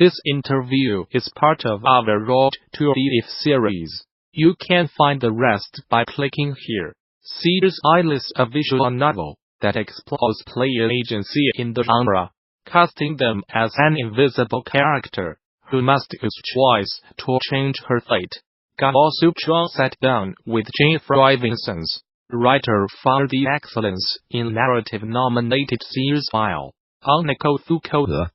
This interview is part of our Road to IGF series. You can find the rest by clicking here. Seers Isle is a visual novel that explores player agency in the genre, casting them as an invisible character who must use choice to change her fate. Gamasutra sat down with Geoffroy Vincens, writer for the Excellence in Narrative nominated Seers Isle, on Nico Fouqué,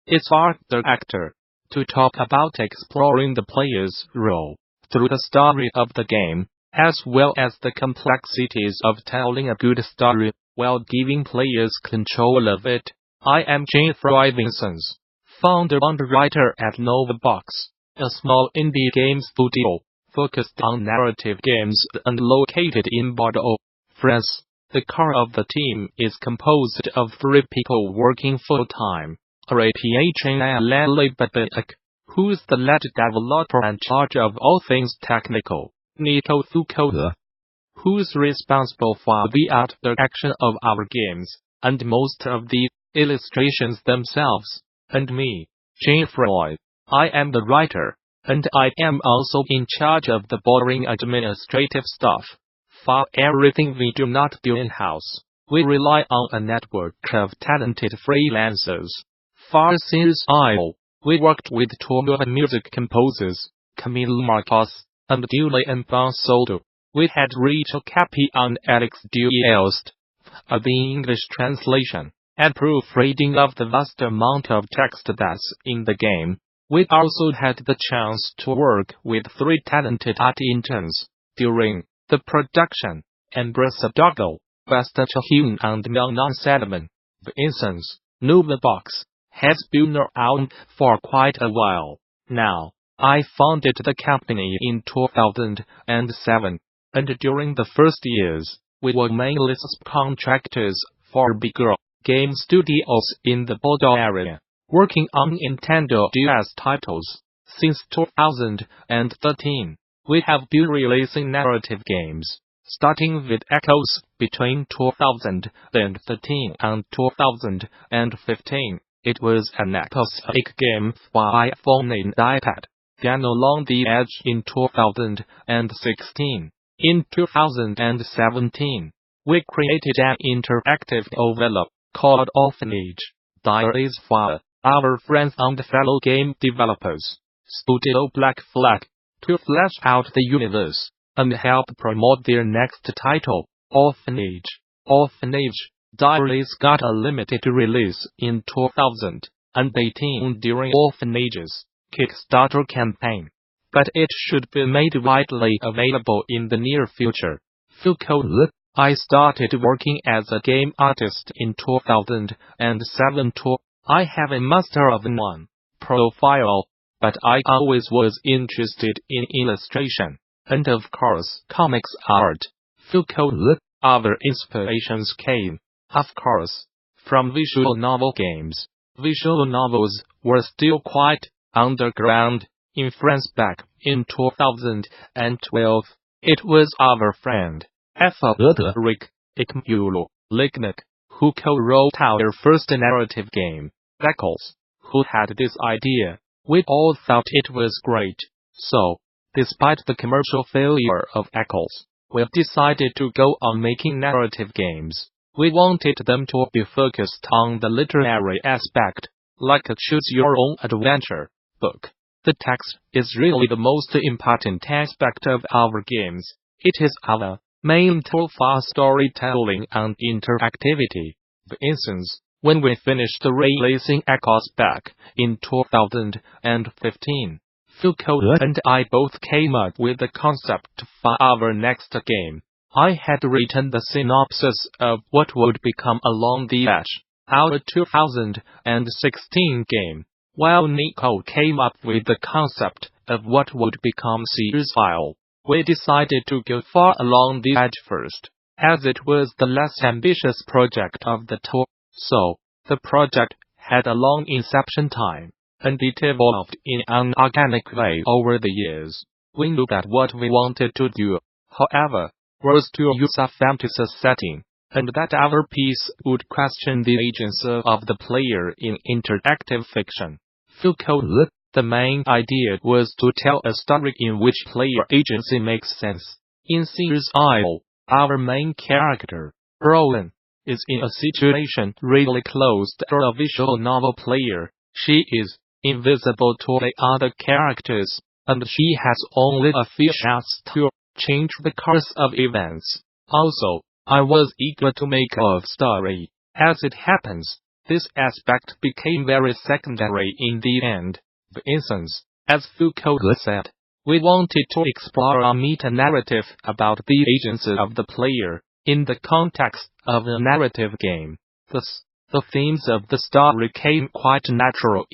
its art director, to talk about exploring the player's role through the story of the game, as well as the complexities of telling a good story while giving players control of it. I am Geoffroy Vincens, founder and writer at Novabox, a small indie game studio focused on narrative games and located in Bordeaux, France. The core of the team is composed of 3 people working full-time. Raphaël Bobinnec, who's the lead developer and charge of all things technical. Nico Fouqué, who's responsible for the art direction of our games, and most of the illustrations themselves. And me, Geoffroy. I am the writer, and I am also in charge of the boring administrative stuff. For everything we do not do in-house, we rely on a network of talented freelancers. For Seers Isle, we worked with 2 music composers, Camille Marcos and Julien Ponsoda. We had Rachel Capie and Alix do Yelst, the English translation and proofreading of the vast amount of text that's in the game. We also had the chance to work with 3 talented art interns during the production: Ambre Sedogdo Esther Chahian and Manon Salomon Vincens. Novabox has been around for quite a while now. I founded the company in 2007, and during the first years, we were mainly subcontractors for bigger game studios in the Bordeaux area, working on Nintendo DS titles. Since 2013, we have been releasing narrative games, starting with Echoes between 2013 and 2015. It was an episodic game for iPhone and iPad. Then Along the Edge in 2016. In 2017, we created an interactive novel called Orphan Age Diaries for our friends and fellow game developers, Studio Black Flag, to flesh out the universe and help promote their next title, Orphan Age. Orphan Age Diaries got a limited release in 2018 during Orphan Age's Kickstarter campaign, but it should be made widely available in the near future. Fouqué, I started working as a game artist in 2007 too. I have a Master of None profile, but I always was interested in illustration, and of course comics art. Fouqué, our inspirations came, of course, from visual novel games. Visual novels were still quite underground in France back in 2012. It was our friend Frédéric, Ekmule, Lignac, who co-wrote our first narrative game, Alix, who had this idea. We all thought it was great. So, despite the commercial failure of Alix, we decided to go on making narrative games. We wanted them to be focused on the literary aspect, like a choose-your-own-adventure book. The text is really the most important aspect of our games. It is our main tool for storytelling and interactivity. For instance, when we finished releasing Alix back in 2015, Fouqué and I both came up with the concept for our next game. I had written the synopsis of what would become Along the Edge, our 2016 game, while Nico came up with the concept of what would become Seers Isle. We decided to go for Along the Edge first, as it was the less ambitious project of the 2. So, the project had a long inception time, and it evolved in an organic way over the years. We knew that what we wanted to do, however, was to use a fantasy setting, and that our piece would question the agency of the player in interactive fiction. Fouqué. The main idea was to tell a story in which player agency makes sense. In Seers Isle, our main character, Rowan, is in a situation really close to a visual novel player. She is invisible to the other characters, and she has only a few shots to change the course of events. Also, I was eager to make a story. As it happens, this aspect became very secondary in the end. For instance, as Fouqué said, we wanted to explore a meta-narrative about the agency of the player, in the context of a narrative game. Thus, the themes of the story came quite natural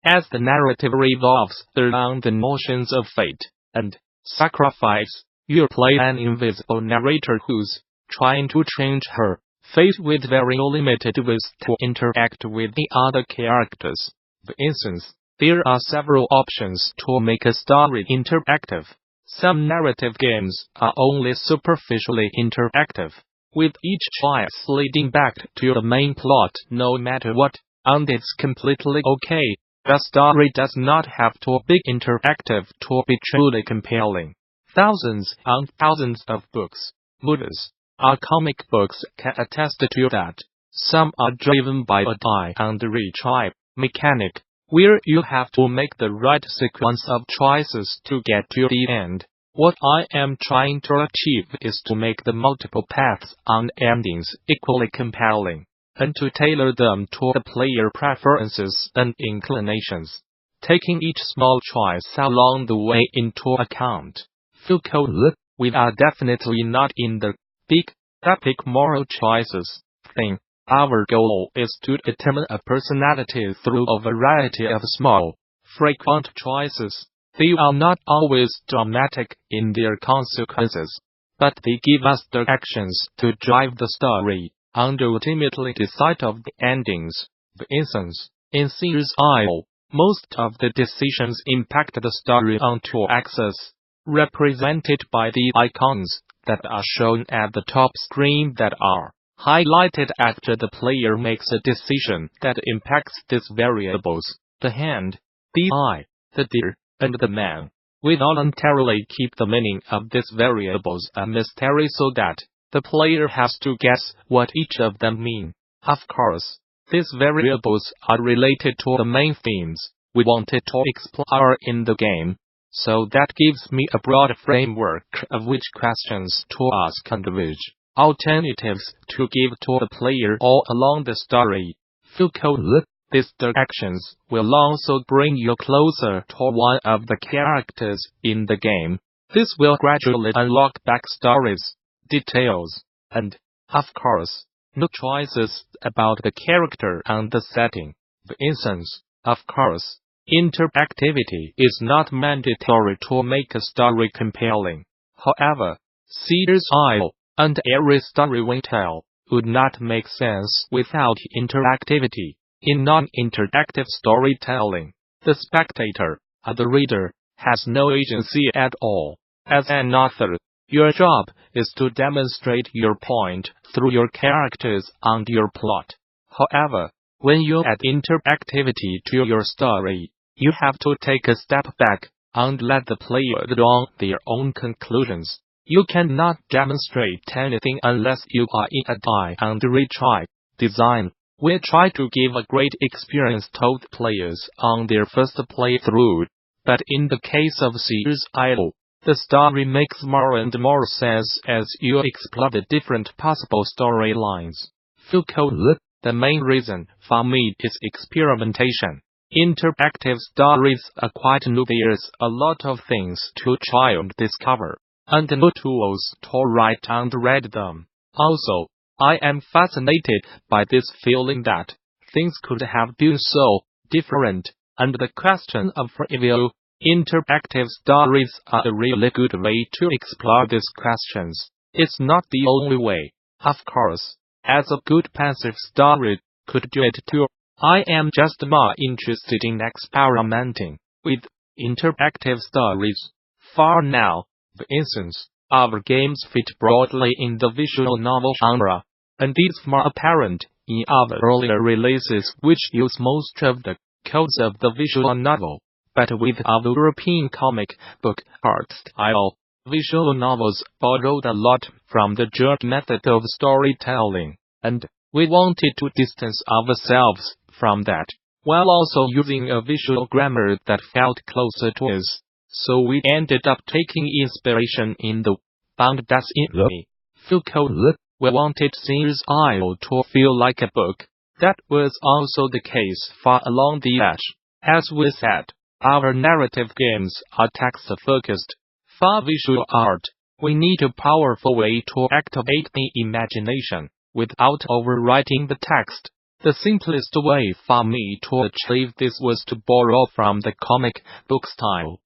as the narrative revolves around the notions of fate and sacrifice. You play an invisible narrator who's trying to change her fate with very limited ways to interact with the other characters. For instance, there are several options to make a story interactive. Some narrative games are only superficially interactive, with each choice leading back to the main plot no matter what, and it's completely okay. The story does not have to be interactive to be truly compelling. Thousands and thousands of books, movies, or comic books can attest to that. Some are driven by a die-and-retry mechanic, where you have to make the right sequence of choices to get to the end. What I am trying to achieve is to make the multiple paths and endings equally compelling, and to tailor them to the player preferences and inclinations, taking each small choice along the way into account. Fouqué. We are definitely not in the big, epic moral choices thing. Our goal is to determine a personality through a variety of small, frequent choices. They are not always dramatic in their consequences, but they give us the actions to drive the story, and ultimately decide of the endings. For instance, in Seers Isle, most of the decisions impact the story on two axes, represented by the icons that are shown at the top screen that are highlighted after the player makes a decision that impacts these variables: the hand, the eye, the deer, and the man. We voluntarily keep the meaning of these variables a mystery so that the player has to guess what each of them mean. Of course, these variables are related to the main themes we wanted to explore in the game, so that gives me a broad framework of which questions to ask and which alternatives to give to the player all along the story. Fouqué. These directions will also bring you closer to one of the characters in the game. This will gradually unlock backstories, details, and, of course, new choices about the character and the setting. For instance, of course, interactivity is not mandatory to make a story compelling. However, Seers Isle, and every story we tell, would not make sense without interactivity. In non-interactive storytelling, the spectator, or the reader, has no agency at all. As an author, your job is to demonstrate your point through your characters and your plot. However, when you add interactivity to your story, you have to take a step back and let the player draw their own conclusions. You cannot demonstrate anything unless you are in a die-and-retry design. We try to give a great experience to the players on their first playthrough, but in the case of Seers Isle, the story makes more and more sense as you explore the different possible storylines. Fouqué. The main reason for me is experimentation. Interactive stories are quite new. There's a lot of things to try and discover, and new tools to write and read them. Also, I am fascinated by this feeling that things could have been so different, and the question of free will. Interactive stories are a really good way to explore these questions. It's not the only way, of course, as a good passive story could do it too. I am just more interested in experimenting with interactive stories. For now, for instance, our games fit broadly in the visual novel genre, and it's more apparent in our earlier releases which use most of the codes of the visual novel, but without the European comic book art style. Visual novels borrowed a lot from the German method of storytelling, and we wanted to distance ourselves from that, while also using a visual grammar that felt closer to us. So we ended up taking inspiration in the bande dessinée. Foucault. We wanted Seers Isle to feel like a book. That was also the case far along the edge. As we said, our narrative games are text-focused. For visual art, we need a powerful way to activate the imagination without overwriting the text. The simplest way for me to achieve this was to borrow from the comic book style.